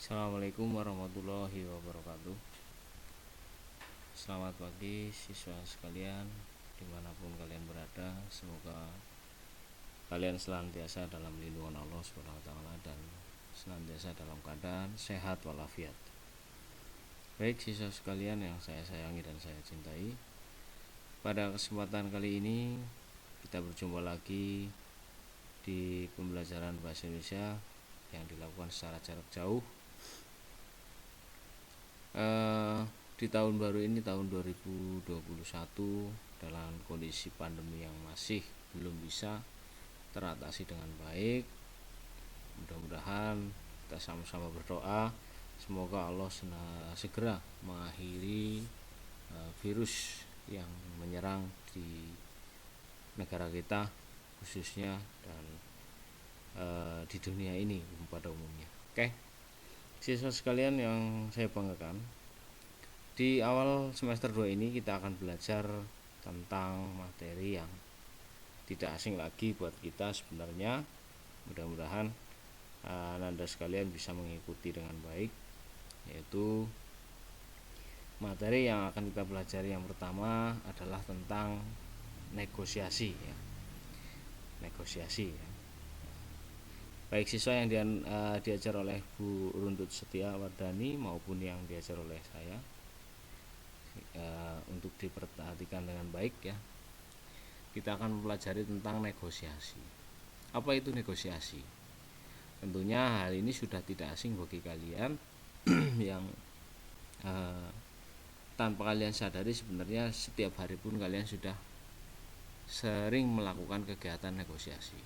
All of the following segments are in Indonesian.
Assalamualaikum warahmatullahi wabarakatuh. Selamat pagi siswa sekalian, dimanapun kalian berada. Semoga kalian senantiasa dalam lindungan Allah SWT dan senantiasa dalam keadaan sehat walafiat. Baik siswa sekalian yang saya sayangi dan saya cintai, pada kesempatan kali ini kita berjumpa lagi di pembelajaran bahasa Indonesia yang dilakukan secara jarak jauh di tahun baru ini, tahun 2021, dalam kondisi pandemi yang masih belum bisa teratasi dengan baik. Mudah-mudahan kita sama-sama berdoa semoga Allah segera mengakhiri virus yang menyerang di negara kita khususnya dan di dunia ini pada umumnya. Oke, siswa sekalian yang saya banggakan, di awal semester 2 ini kita akan belajar tentang materi yang tidak asing lagi buat kita sebenarnya. Mudah-mudahan Anda sekalian bisa mengikuti dengan baik, yaitu materi yang akan kita pelajari yang pertama adalah tentang negosiasi ya. Negosiasi ya. Baik siswa yang diajar oleh Bu Runtut Setiawardani maupun yang diajar oleh saya, untuk diperhatikan dengan baik ya. Kita akan mempelajari tentang negosiasi. Apa itu negosiasi? Tentunya hal ini sudah tidak asing bagi kalian yang tanpa kalian sadari sebenarnya setiap hari pun kalian sudah sering melakukan kegiatan negosiasi.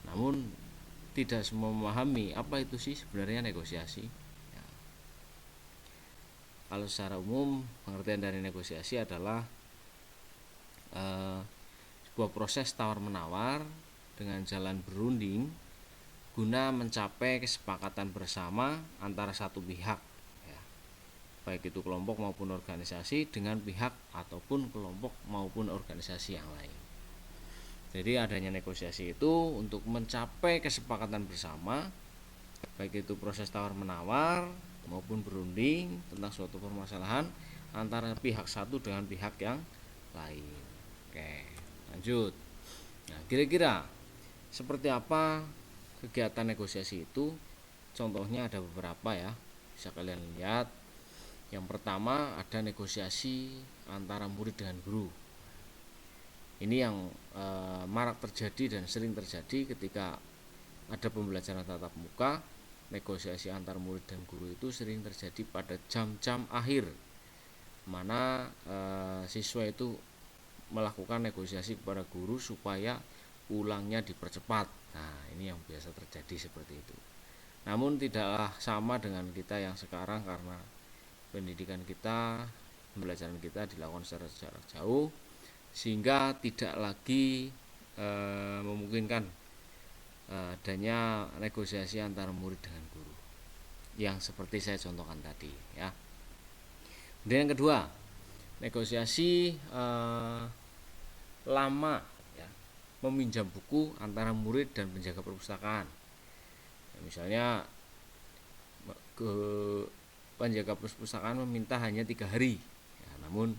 Namun tidak semua memahami apa itu sih sebenarnya negosiasi. Kalau secara umum pengertian dari negosiasi adalah sebuah proses tawar-menawar dengan jalan berunding guna mencapai kesepakatan bersama antara satu pihak ya, baik itu kelompok maupun organisasi dengan pihak ataupun kelompok maupun organisasi yang lain. Jadi adanya negosiasi itu untuk mencapai kesepakatan bersama, baik itu proses tawar-menawar maupun berunding tentang suatu permasalahan antara pihak satu dengan pihak yang lain. Oke, lanjut. Nah, kira-kira seperti apa kegiatan negosiasi itu? Contohnya ada beberapa ya, bisa kalian lihat. Yang pertama ada negosiasi antara murid dengan guru. Ini yang marak terjadi dan sering terjadi ketika ada pembelajaran tatap muka. Negosiasi antar murid dan guru itu sering terjadi pada jam-jam akhir, mana siswa itu melakukan negosiasi kepada guru supaya ulangnya dipercepat. Nah, ini yang biasa terjadi seperti itu. Namun tidaklah sama dengan kita yang sekarang, karena pendidikan kita, pembelajaran kita dilakukan secara jarak jauh, sehingga tidak lagi memungkinkan adanya negosiasi antara murid dengan guru yang seperti saya contohkan tadi ya. Kemudian yang kedua, negosiasi lama ya, meminjam buku antara murid dan penjaga perpustakaan ya, misalnya ke penjaga perpustakaan meminta hanya 3 hari ya, namun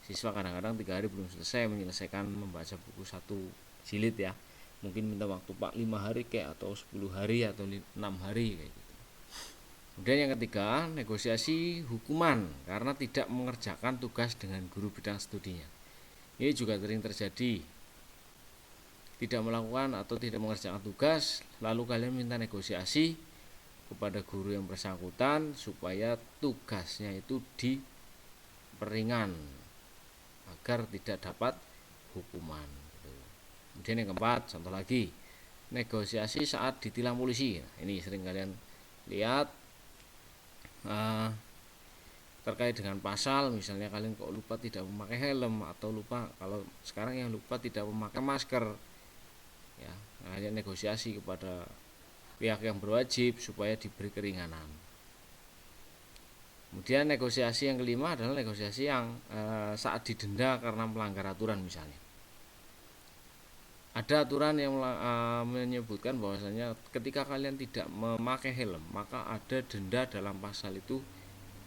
siswa kadang-kadang 3 hari belum selesai menyelesaikan membaca buku satu jilid ya, mungkin minta waktu Pak 5 hari kayak, atau 10 hari atau 6 hari kayak gitu. Kemudian yang ketiga, negosiasi hukuman karena tidak mengerjakan tugas dengan guru bidang studinya. Ini juga sering terjadi. Tidak melakukan atau tidak mengerjakan tugas, lalu kalian minta negosiasi kepada guru yang bersangkutan supaya tugasnya itu diperingan agar tidak dapat hukuman. Kemudian yang keempat, contoh lagi, negosiasi saat ditilang polisi. Nah, ini sering kalian lihat terkait dengan pasal, misalnya kalian kok lupa tidak memakai helm, atau lupa, kalau sekarang yang lupa tidak memakai masker ya, kalian negosiasi kepada pihak yang berwajib supaya diberi keringanan. Kemudian negosiasi yang kelima adalah negosiasi yang saat didenda karena melanggar aturan misalnya. Ada aturan yang menyebutkan bahwasanya ketika kalian tidak memakai helm maka ada denda dalam pasal itu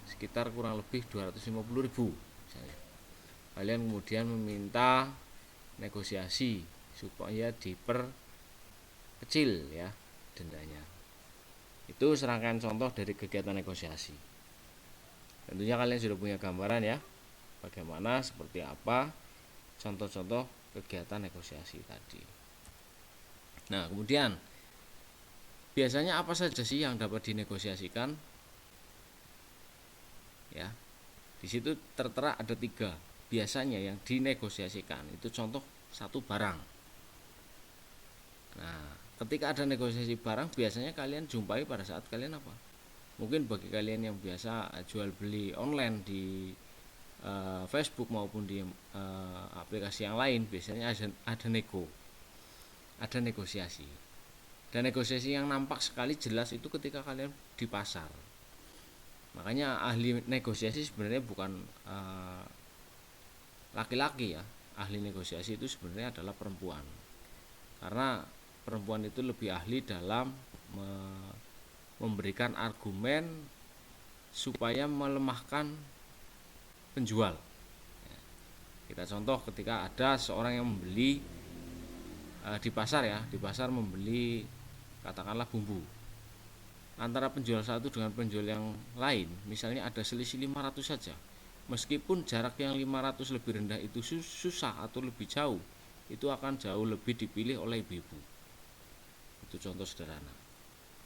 sekitar kurang lebih 250.000 misalnya. Kalian kemudian meminta negosiasi supaya diperkecil ya dendanya. Itu serangkaian contoh dari kegiatan negosiasi. Tentunya kalian sudah punya gambaran ya bagaimana, seperti apa contoh-contoh kegiatan negosiasi tadi. Nah, kemudian biasanya apa saja sih yang dapat dinegosiasikan? Ya, di situ tertera ada 3. Biasanya yang dinegosiasikan itu contoh satu barang. Nah, ketika ada negosiasi barang biasanya kalian jumpai pada saat kalian apa? Mungkin bagi kalian yang biasa jual beli online di Facebook maupun di aplikasi yang lain, biasanya ada negosiasi. Dan negosiasi yang nampak sekali jelas itu ketika kalian di pasar. Makanya ahli negosiasi sebenarnya bukan laki-laki ya. Ahli negosiasi itu sebenarnya adalah perempuan. Karena perempuan itu lebih ahli dalam memberikan argumen supaya melemahkan penjual. Kita contoh ketika ada seorang yang membeli di pasar ya, di pasar membeli katakanlah bumbu. Antara penjual satu dengan penjual yang lain, misalnya ada selisih 500 saja. Meskipun jarak yang 500 lebih rendah itu susah atau lebih jauh, itu akan jauh lebih dipilih oleh ibu-ibu. Itu contoh sederhana.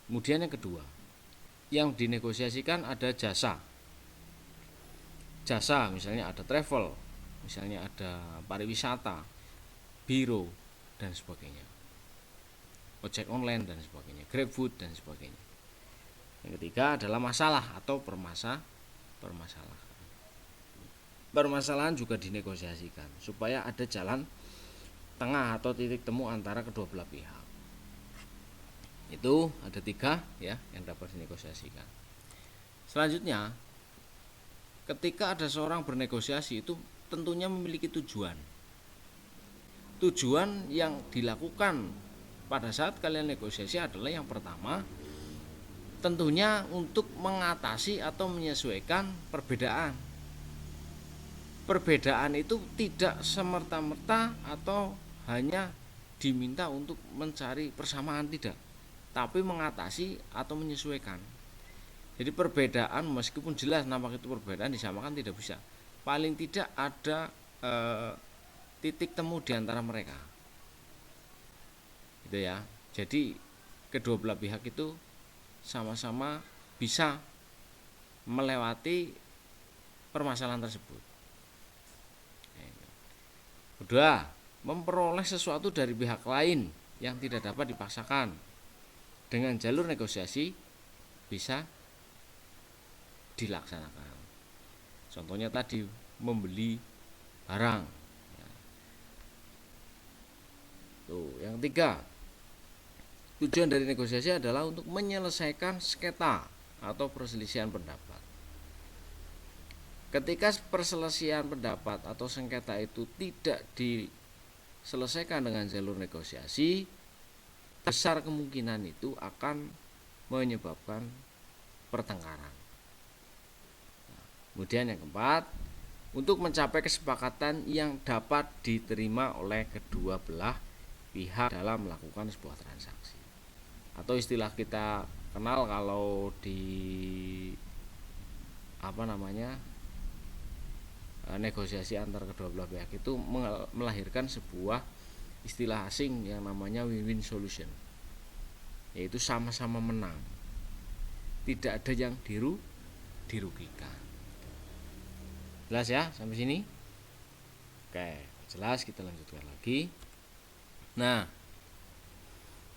Kemudian yang kedua, yang dinegosiasikan ada jasa. Jasa misalnya ada travel, misalnya ada pariwisata, biro dan sebagainya, ojek online dan sebagainya, GrabFood dan sebagainya. Yang ketiga adalah masalah atau permasalahan. Permasalahan juga dinegosiasikan supaya ada jalan tengah atau titik temu antara kedua belah pihak. Itu ada 3 ya yang dapat dinegosiasikan. Selanjutnya, ketika ada seorang bernegosiasi itu tentunya memiliki tujuan. Tujuan yang dilakukan pada saat kalian negosiasi adalah yang pertama, tentunya untuk mengatasi atau menyesuaikan perbedaan. Perbedaan itu tidak semerta-merta atau hanya diminta untuk mencari persamaan, tidak, tapi mengatasi atau menyesuaikan. Jadi perbedaan meskipun jelas nampak itu perbedaan, disamakan tidak bisa. Paling tidak ada titik temu di antara mereka. Gitu ya. Jadi kedua belah pihak itu sama-sama bisa melewati permasalahan tersebut. Kedua, memperoleh sesuatu dari pihak lain yang tidak dapat dipaksakan. Dengan jalur negosiasi bisa dilaksanakan. Contohnya tadi membeli barang. Tuh, yang 3, tujuan dari negosiasi adalah untuk menyelesaikan sengketa atau perselisihan pendapat. Ketika perselisihan pendapat atau sengketa itu tidak diselesaikan dengan jalur negosiasi, besar kemungkinan itu akan menyebabkan pertengkaran. Kemudian yang keempat, untuk mencapai kesepakatan yang dapat diterima oleh kedua belah pihak dalam melakukan sebuah transaksi. Atau istilah kita kenal kalau di negosiasi antar kedua belah pihak itu melahirkan sebuah istilah asing yang namanya win-win solution. Yaitu sama-sama menang. Tidak ada yang dirugikan. Jelas ya sampai sini? Oke, jelas, kita lanjutkan lagi. Nah,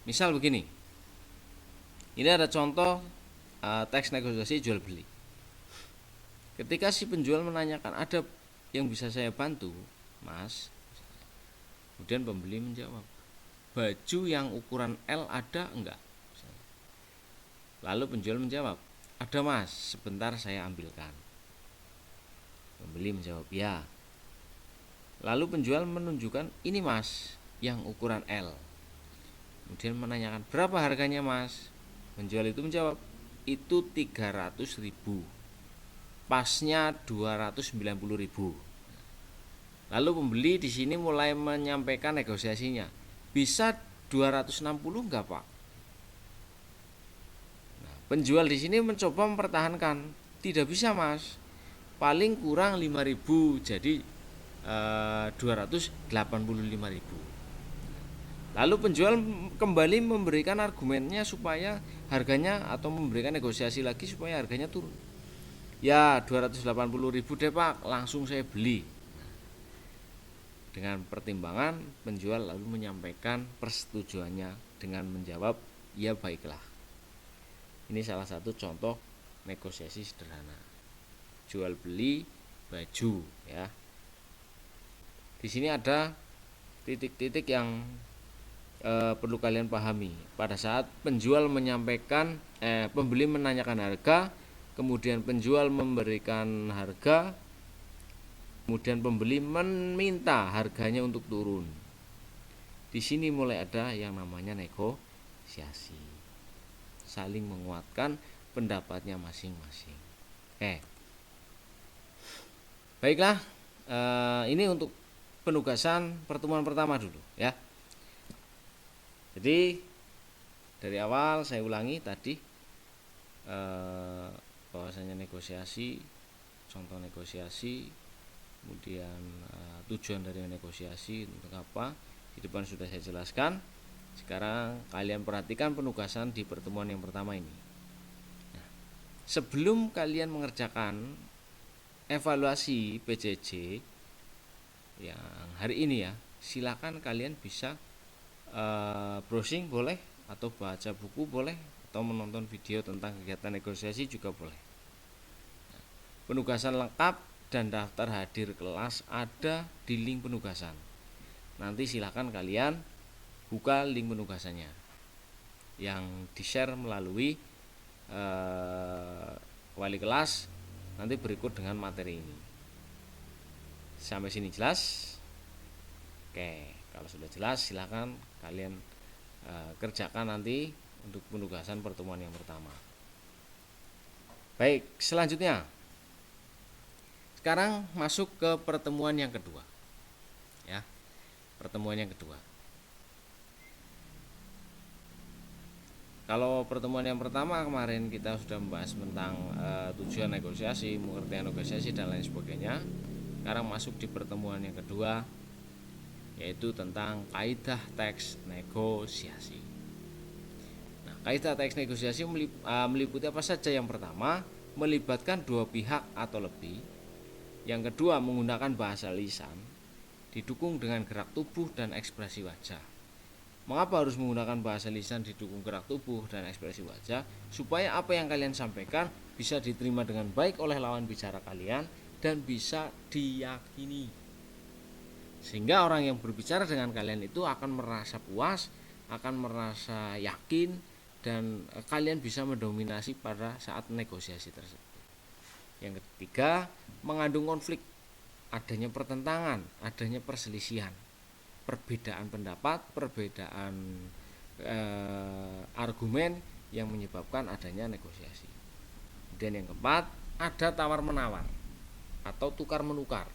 misal begini. Ini ada contoh teks negosiasi jual beli. Ketika si penjual menanyakan, ada yang bisa saya bantu, Mas? Kemudian pembeli menjawab, baju yang ukuran L ada enggak? Lalu penjual menjawab, ada Mas, sebentar saya ambilkan. Pembeli menjawab, ya. Lalu penjual menunjukkan, ini Mas, yang ukuran L. Kemudian menanyakan, berapa harganya mas? Penjual itu menjawab, itu 300.000, pasnya 290.000. Lalu pembeli di sini mulai menyampaikan negosiasinya, bisa 260 enggak pak? Nah, penjual di sini mencoba mempertahankan, tidak bisa mas, paling kurang 5.000, jadi 285.000. Lalu penjual kembali memberikan argumennya supaya harganya, atau memberikan negosiasi lagi supaya harganya turun. Ya 280.000 deh pak, langsung saya beli. Dengan pertimbangan, penjual lalu menyampaikan persetujuannya dengan menjawab, ya baiklah. Ini salah satu contoh negosiasi sederhana. Jual beli baju ya. Di sini ada titik-titik yang perlu kalian pahami. Pada saat penjual menyampaikan, pembeli menanyakan harga, kemudian penjual memberikan harga, kemudian pembeli meminta harganya untuk turun. Di sini mulai ada yang namanya negosiasi, saling menguatkan pendapatnya masing-masing. Baiklah, ini untuk penugasan pertemuan pertama dulu ya. Jadi dari awal saya ulangi tadi, bahwasanya negosiasi, contoh negosiasi, kemudian tujuan dari negosiasi untuk apa, di depan sudah saya jelaskan. Sekarang kalian perhatikan penugasan di pertemuan yang pertama ini. Nah, sebelum kalian mengerjakan evaluasi PJJ yang hari ini ya, silakan kalian bisa browsing boleh, atau baca buku boleh, atau menonton video tentang kegiatan negosiasi juga boleh. Nah, penugasan lengkap dan daftar hadir kelas ada di link penugasan. Nanti silakan kalian buka link penugasannya yang di-share melalui wali kelas nanti berikut dengan materi ini. Sampai sini jelas? Oke, kalau sudah jelas silakan kalian kerjakan nanti untuk penugasan pertemuan yang pertama. Baik, selanjutnya sekarang masuk ke pertemuan yang kedua ya. Pertemuan yang kedua, kalau pertemuan yang pertama kemarin kita sudah membahas tentang tujuan negosiasi, pengertian negosiasi dan lain sebagainya. Sekarang masuk di pertemuan yang kedua, yaitu tentang kaidah teks negosiasi. Nah, kaidah teks negosiasi meliputi apa saja? Yang pertama, melibatkan dua pihak atau lebih. Yang kedua, menggunakan bahasa lisan didukung dengan gerak tubuh dan ekspresi wajah. Mengapa harus menggunakan bahasa lisan didukung gerak tubuh dan ekspresi wajah? Supaya apa yang kalian sampaikan bisa diterima dengan baik oleh lawan bicara kalian dan bisa diyakini. Sehingga orang yang berbicara dengan kalian itu akan merasa puas, akan merasa yakin, dan kalian bisa mendominasi pada saat negosiasi tersebut. Yang ketiga, mengandung konflik, adanya pertentangan, adanya perselisihan, perbedaan pendapat, perbedaan argumen yang menyebabkan adanya negosiasi. Dan yang keempat, ada tawar-menawar atau tukar-menukar.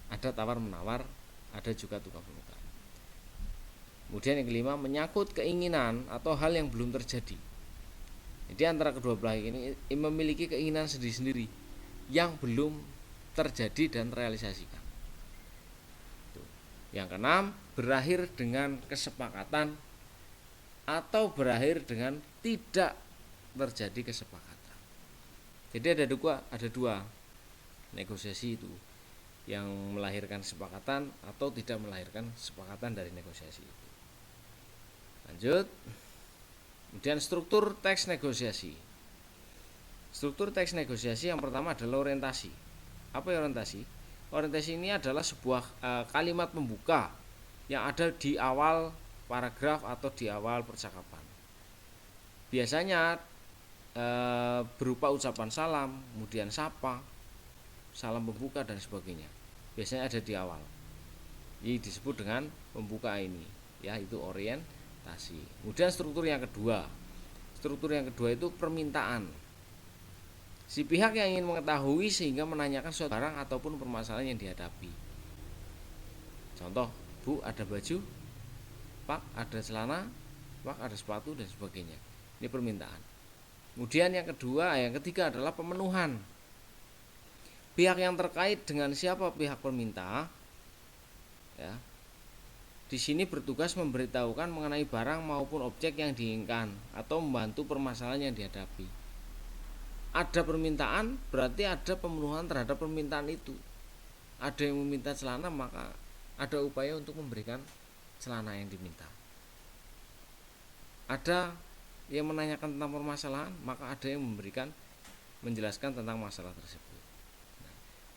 Ada tawar-menawar, ada juga tukar-menukar. Kemudian yang kelima, menyangkut keinginan atau hal yang belum terjadi. Jadi antara kedua belah ini memiliki keinginan sendiri-sendiri yang belum terjadi dan terrealisasikan. Yang keenam, berakhir dengan kesepakatan atau berakhir dengan tidak terjadi kesepakatan. Jadi ada dua negosiasi itu, yang melahirkan kesepakatan atau tidak melahirkan kesepakatan dari negosiasi itu. Lanjut. Kemudian struktur teks negosiasi. Struktur teks negosiasi yang pertama adalah orientasi. Apa ya orientasi? Orientasi ini adalah sebuah kalimat pembuka yang ada di awal paragraf atau di awal percakapan. Biasanya berupa ucapan salam, kemudian sapa, salam pembuka dan sebagainya. Biasanya ada di awal. Ini disebut dengan pembuka ini, ya, itu orientasi. Kemudian struktur yang kedua. Struktur yang kedua itu permintaan. Si pihak yang ingin mengetahui sehingga menanyakan suatu barang ataupun permasalahan yang dihadapi. Contoh, Bu, ada baju? Pak, ada celana? Pak, ada sepatu dan sebagainya. Ini permintaan. Kemudian yang ketiga adalah pemenuhan. Pihak yang terkait dengan siapa pihak peminta, ya, di sini bertugas memberitahukan mengenai barang maupun objek yang diinginkan atau membantu permasalahan yang dihadapi. Ada permintaan, berarti ada pemenuhan terhadap permintaan itu. Ada yang meminta celana, maka ada upaya untuk memberikan celana yang diminta. Ada yang menanyakan tentang permasalahan, maka ada yang menjelaskan tentang masalah tersebut.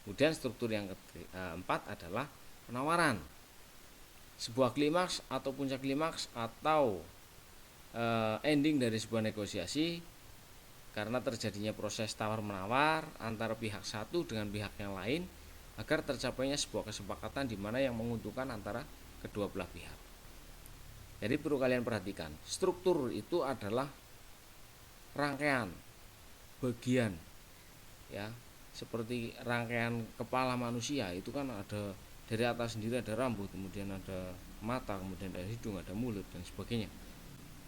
Kemudian struktur yang keempat adalah penawaran. Sebuah klimaks atau puncak klimaks atau ending dari sebuah negosiasi karena terjadinya proses tawar-menawar antara pihak satu dengan pihak yang lain agar tercapainya sebuah kesepakatan di mana yang menguntungkan antara kedua belah pihak. Jadi perlu kalian perhatikan, struktur itu adalah rangkaian, bagian, ya, seperti rangkaian kepala manusia itu kan ada dari atas sendiri ada rambut, kemudian ada mata, kemudian ada hidung, ada mulut dan sebagainya.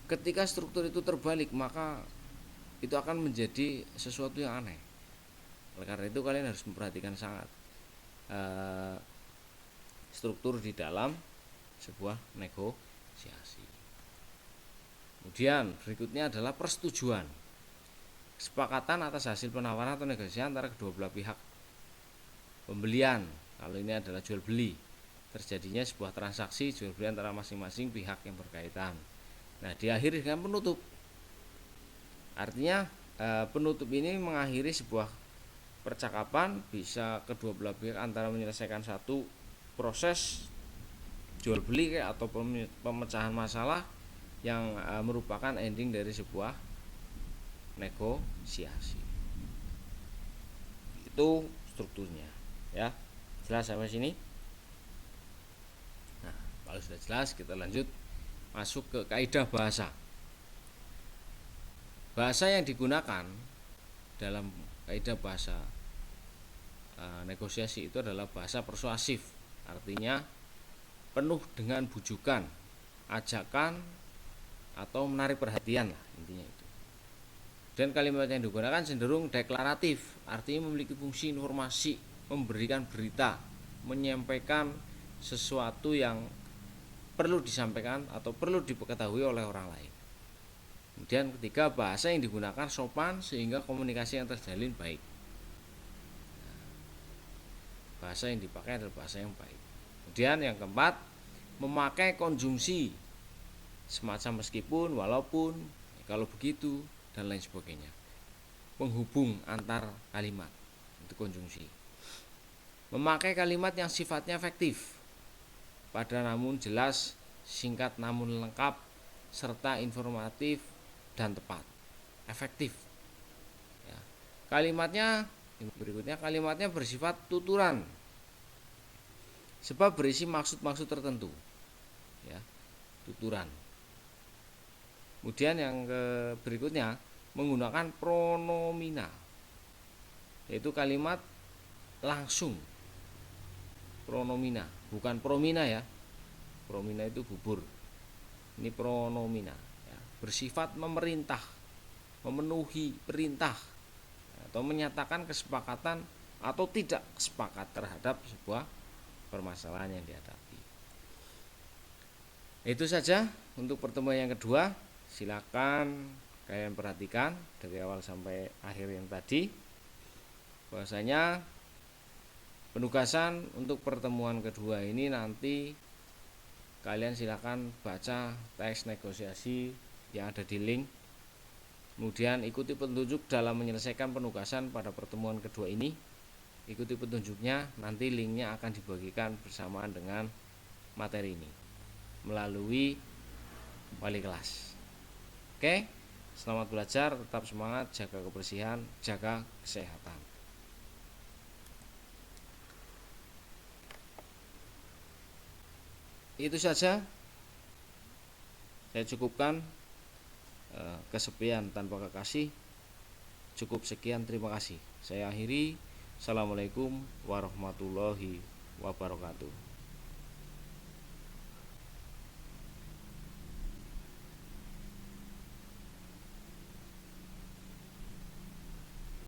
Ketika struktur itu terbalik, maka itu akan menjadi sesuatu yang aneh. Oleh karena itu kalian harus memperhatikan sangat struktur di dalam sebuah negosiasi. Kemudian berikutnya adalah persetujuan. Kesepakatan atas hasil penawaran atau negosiasi antara kedua belah pihak. Pembelian, kalau ini adalah jual beli, terjadinya sebuah transaksi jual beli antara masing-masing pihak yang berkaitan. Nah, diakhiri dengan penutup. Artinya penutup ini mengakhiri sebuah percakapan, bisa kedua belah pihak antara menyelesaikan satu proses jual beli atau pemecahan masalah yang merupakan ending dari sebuah negosiasi. Itu strukturnya, ya. Jelas sampai sini? Nah, kalau sudah jelas kita lanjut masuk ke kaidah bahasa. Bahasa yang digunakan dalam kaidah bahasa negosiasi itu adalah bahasa persuasif. Artinya penuh dengan bujukan, ajakan atau menarik perhatian lah, intinya itu. Dan kalimat yang digunakan cenderung deklaratif, artinya memiliki fungsi informasi, memberikan berita, menyampaikan sesuatu yang perlu disampaikan atau perlu diketahui oleh orang lain. Kemudian ketiga, bahasa yang digunakan sopan sehingga komunikasi yang terjalin baik. Bahasa yang dipakai adalah bahasa yang baik. Kemudian yang keempat, memakai konjungsi semacam meskipun, walaupun, kalau begitu dan lain sebagainya. Penghubung antar kalimat, itu konjungsi. Memakai kalimat yang sifatnya efektif, pada namun jelas, singkat namun lengkap, serta informatif dan tepat. Efektif, ya. Kalimatnya berikutnya, kalimatnya bersifat tuturan sebab berisi maksud-maksud tertentu, ya, tuturan. Kemudian yang berikutnya menggunakan pronomina, yaitu kalimat langsung. Pronomina, bukan promina ya. Promina itu bubur. Ini pronomina, ya. Bersifat memerintah, memenuhi perintah, atau menyatakan kesepakatan atau tidak sepakat terhadap sebuah permasalahan yang dihadapi. Itu saja untuk pertemuan yang kedua. Silakan kalian perhatikan dari awal sampai akhir yang tadi, bahwasanya penugasan untuk pertemuan kedua ini nanti kalian silakan baca teks negosiasi yang ada di link. Kemudian ikuti petunjuk dalam menyelesaikan penugasan pada pertemuan kedua ini. Ikuti petunjuknya, nanti linknya akan dibagikan bersamaan dengan materi ini melalui wali kelas. Oke, selamat belajar, tetap semangat, jaga kebersihan, jaga kesehatan. Itu saja saya cukupkan. Kesepian tanpa kekasih. Cukup sekian, terima kasih. Saya akhiri. Assalamualaikum warahmatullahi wabarakatuh.